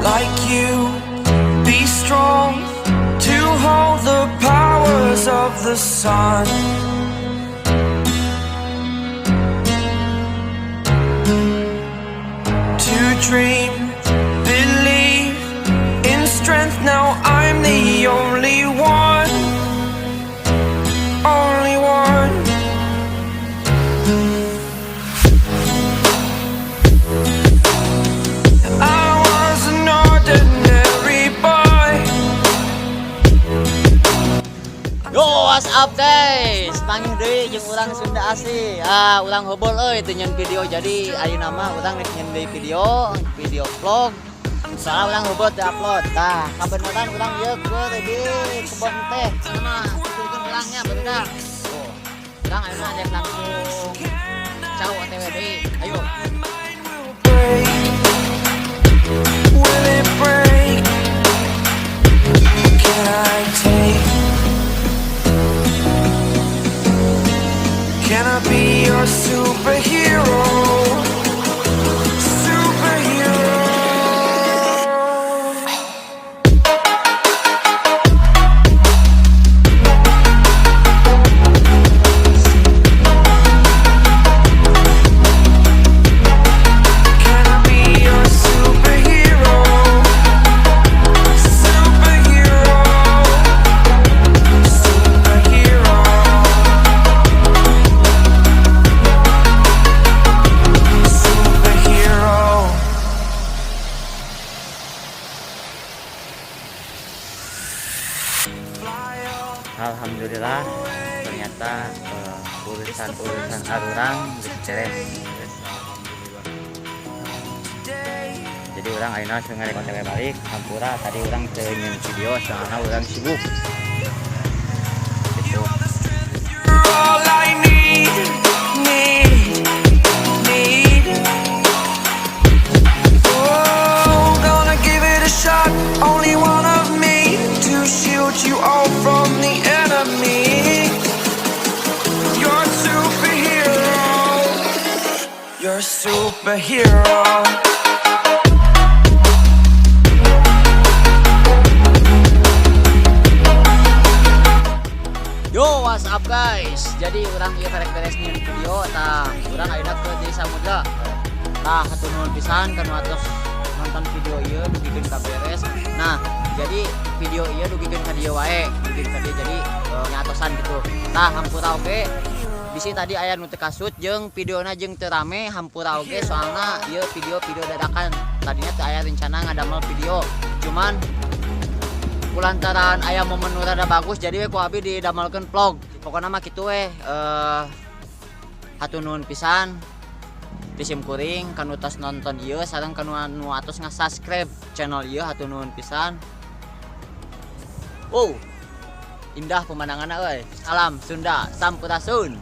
like you. Be strong to hold the powers of the sun. To dream, believe in strength. Now I'm the only one, only one. I was an ordinary boy. Yo, what's up guys? Panggil deui jeung urang Sunda asli. Urang hobol euy teu nyeun video, jadi ayeuna mah urang rek nyeun deui video vlog. Soalnya urang hobol teu upload. Tah, kabeneran urang ieu keur di kebon teh. Sama kuturkeun urangnya bener. Tuh. Urang ayeuna ajak langsung cau OTW deui. Ayo. Will it break? Can I take? Can I be your superhero? Superhero. Can I be your superhero? Superhero. Superhero. Superhero. Alhamdulillah ternyata urusan arurang beres. Jadi orang ayeuna langsung ngarek OTW balik hampura tadi orang teu nyeun video soalna orang sibuk. Gitu. You're all I need. Oh, gonna give it a shot. Only one of me to shield you all from the enemy. You're a superhero. You're a superhero. Yo, what's up guys? Jadi orang ieu karek beres nyeun video tah urang ayeuna ke di samudra. Tah hatur nuhun pisan kanu atos nonton video ieu dugikeun ka beres. Nah, jadi video ieu dugikeun ka dieu wae, dugikeun ka dieu jadi nyatosan gitu. Tah hampura oge bisi tadi aya nu teu kasut jeung videona jeung teu rame hampura oge soalna ieu video dadakan. Tadinya teu aya rencana ngadamel video. Cuman kulantaran aya momen nu rada bagus jadi we ku abi didamelkeun vlog. Pokona mah kitu we hatur nuhun pisan ti sim kuring kanu tos nonton ieu sareng kanu anu atos nge-subscribe channel ieu hatur nuhun pisan. Wow. Indah pemandanganna euy. Salam Sunda, Sampurasun.